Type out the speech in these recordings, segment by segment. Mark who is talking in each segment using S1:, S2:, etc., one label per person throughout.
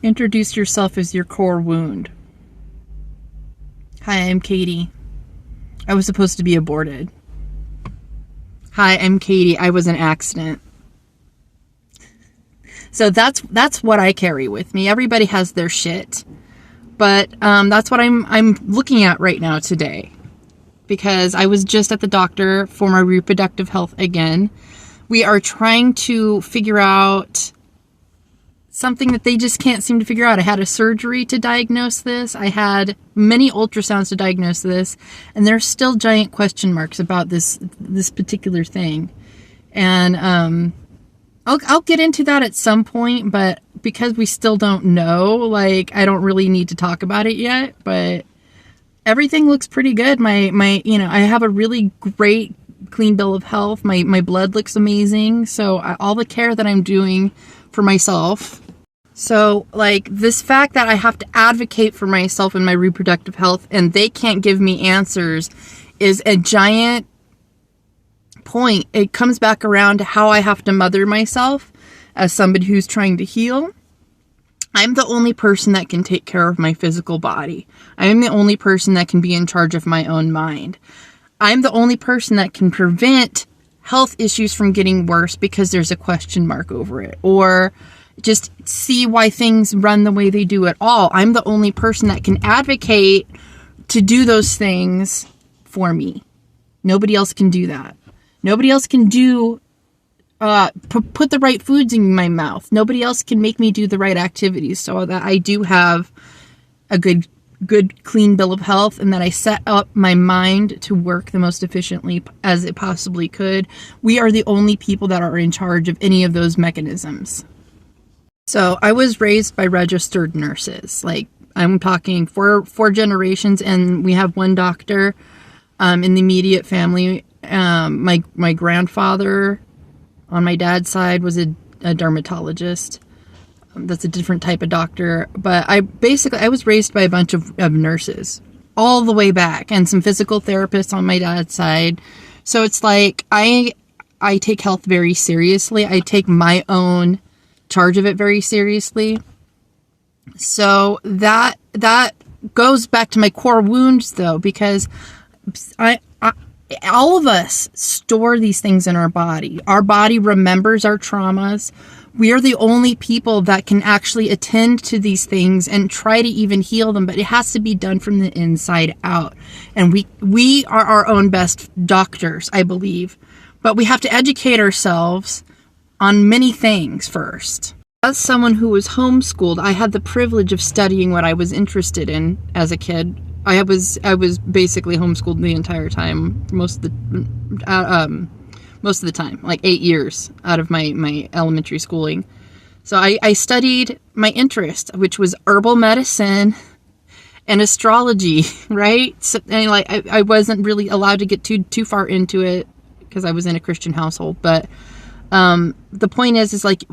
S1: Introduce yourself as your core wound. Hi, I'm Katie. I was supposed to be aborted. Hi, I'm Katie. I was an accident. So that's what I carry with me. Everybody has their shit. But that's what I'm looking at right now today. Because I was just at the doctor for my reproductive health again. We are trying to figure out something that they just can't seem to figure out. I had a surgery to diagnose this. I had many ultrasounds to diagnose this. And there's still giant question marks about this particular thing. And I'll get into that at some point, but because we still don't know, like, I don't really need to talk about it yet, but everything looks pretty good. My I have a really great clean bill of health. My blood looks amazing. So all the care that I'm doing for myself. So, like, this fact that I have to advocate for myself and my reproductive health and they can't give me answers is a giant point. It comes back around to how I have to mother myself as somebody who's trying to heal. I'm the only person that can take care of my physical body. I am the only person that can be in charge of my own mind. I'm the only person that can prevent health issues from getting worse because there's a question mark over it, or just see why things run the way they do at all. I'm the only person that can advocate to do those things for me. Nobody else can do that. Nobody else can do put the right foods in my mouth. Nobody else can make me do the right activities so that I do have a good clean bill of health and that I set up my mind to work the most efficiently as it possibly could. We are the only people that are in charge of any of those mechanisms. So I was raised by registered nurses. Like, I'm talking four generations, and we have one doctor in the immediate family. My grandfather on my dad's side was a dermatologist. That's a different type of doctor. But I was raised by a bunch of nurses all the way back, and some physical therapists on my dad's side. So it's like I take health very seriously. I take my own charge of it very seriously. So that goes back to my core wounds, though, because all of us store these things in our body. Our body remembers our traumas. We are the only people that can actually attend to these things and try to even heal them, but it has to be done from the inside out. And we are our own best doctors, I believe. But we have to educate ourselves on many things first. As someone who was homeschooled, I had the privilege of studying what I was interested in as a kid. I was basically homeschooled the entire time, most of the time, like 8 years out of my elementary schooling. So I studied my interest, which was herbal medicine and astrology, right? So, and I wasn't really allowed to get too far into it because I was in a Christian household. But the point is like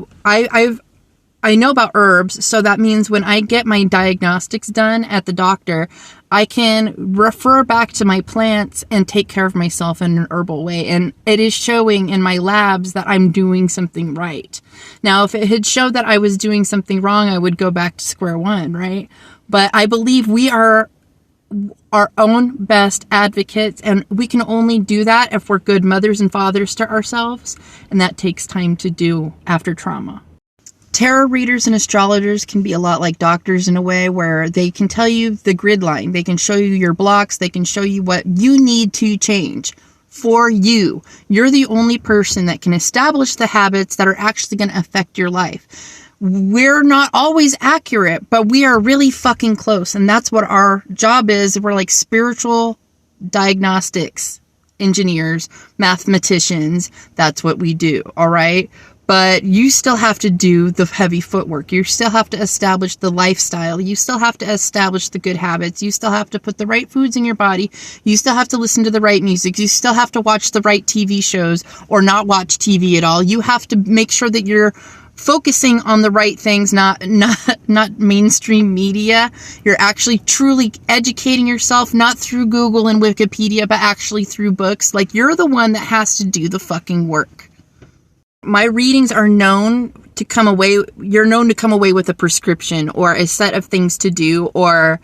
S1: I know about herbs, so that means when I get my diagnostics done at the doctor, I can refer back to my plants and take care of myself in an herbal way. And it is showing in my labs that I'm doing something right. Now, if it had showed that I was doing something wrong, I would go back to square one, right? But I believe we are our own best advocates, and we can only do that if we're good mothers and fathers to ourselves, and that takes time to do after trauma. Tarot readers and astrologers can be a lot like doctors in a way where they can tell you the grid line. They can show you your blocks. They can show you what you need to change for you. You're the only person that can establish the habits that are actually going to affect your life. We're not always accurate, but we are really fucking close. And that's what our job is. We're like spiritual diagnostics engineers, mathematicians. That's what we do. All right. But you still have to do the heavy footwork. You still have to establish the lifestyle. You still have to establish the good habits. You still have to put the right foods in your body. You still have to listen to the right music. You still have to watch the right TV shows or not watch TV at all. You have to make sure that you're focusing on the right things, not mainstream media. You're actually truly educating yourself, not through Google and Wikipedia, but actually through books. Like, you're the one that has to do the fucking work. My readings are known to come away, you're known to come away with a prescription or a set of things to do or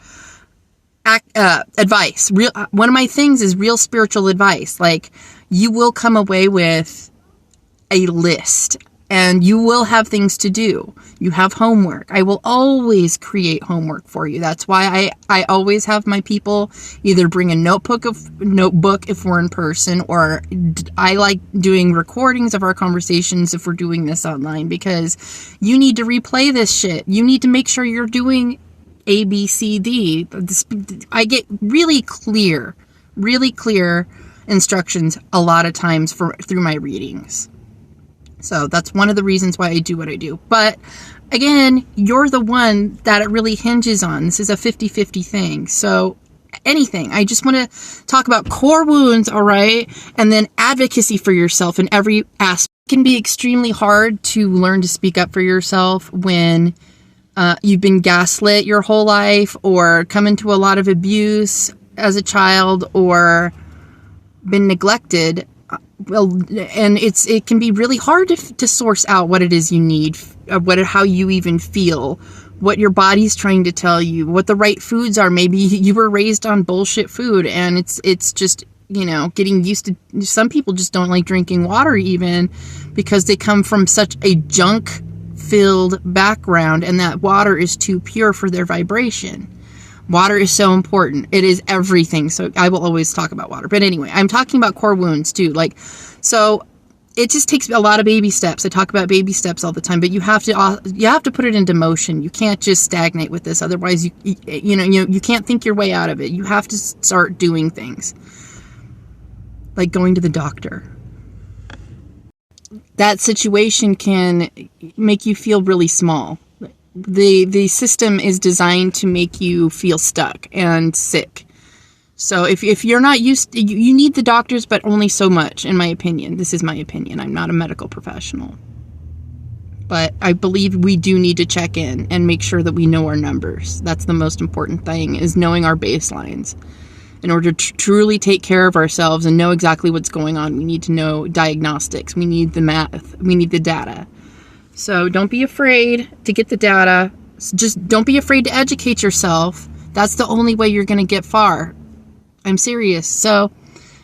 S1: advice. One of my things is real spiritual advice. Like, you will come away with a list and you will have things to do. You have homework. I will always create homework for you. That's why I always have my people either bring a notebook if we're in person, or I like doing recordings of our conversations if we're doing this online, because you need to replay this shit. You need to make sure you're doing A, B, C, D. I get really clear instructions a lot of times through my readings. So that's one of the reasons why I do what I do. But again, you're the one that it really hinges on. This is a 50-50 thing. So anything. I just want to talk about core wounds, all right? And then advocacy for yourself in every aspect. It can be extremely hard to learn to speak up for yourself when you've been gaslit your whole life, or come into a lot of abuse as a child, or been neglected. Well, and it can be really hard to source out what it is you need, how you even feel, what your body's trying to tell you, what the right foods are. Maybe you were raised on bullshit food, and it's just, getting used to. Some people just don't like drinking water even because they come from such a junk filled background, and that water is too pure for their vibration. Water is so important. It is everything. So I will always talk about water. But anyway, I'm talking about core wounds too. So it just takes a lot of baby steps. I talk about baby steps all the time, but you have to put it into motion. You can't just stagnate with this. Otherwise, you can't think your way out of it. You have to start doing things, like going to the doctor. That situation can make you feel really small. The system is designed to make you feel stuck and sick. So if you're not used, you need the doctors, but only so much, in my opinion. This is my opinion. I'm not a medical professional. But I believe we do need to check in and make sure that we know our numbers. That's the most important thing, is knowing our baselines. In order to truly take care of ourselves and know exactly what's going on, we need to know diagnostics. We need the math. We need the data. So don't be afraid to get the data. Just don't be afraid to educate yourself. That's the only way you're going to get far. I'm serious. So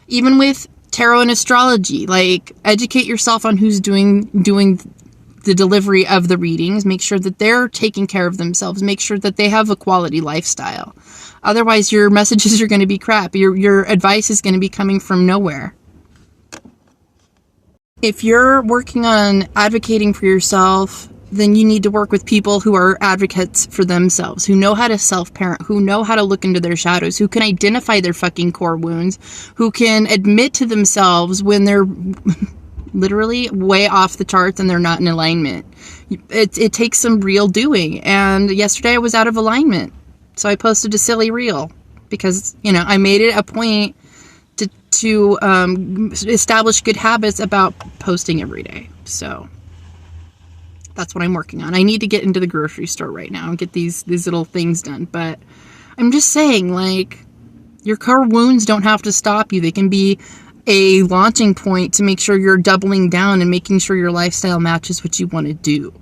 S1: even with tarot and astrology, educate yourself on who's doing the delivery of the readings. Make sure that they're taking care of themselves. Make sure that they have a quality lifestyle. Otherwise, your messages are going to be crap. Your advice is going to be coming from nowhere. If you're working on advocating for yourself, then you need to work with people who are advocates for themselves, who know how to self-parent, who know how to look into their shadows, who can identify their fucking core wounds, who can admit to themselves when they're literally way off the charts and they're not in alignment. It takes some real doing. And yesterday I was out of alignment. So I posted a silly reel because, I made it a point to establish good habits about posting every day. So that's what I'm working on. I need to get into the grocery store right now and get these little things done. But I'm just saying, your core wounds don't have to stop you. They can be a launching point to make sure you're doubling down and making sure your lifestyle matches what you want to do.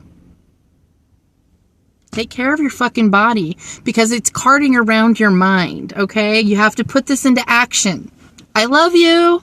S1: Take care of your fucking body, because it's carting around your mind, okay? You have to put this into action. I love you.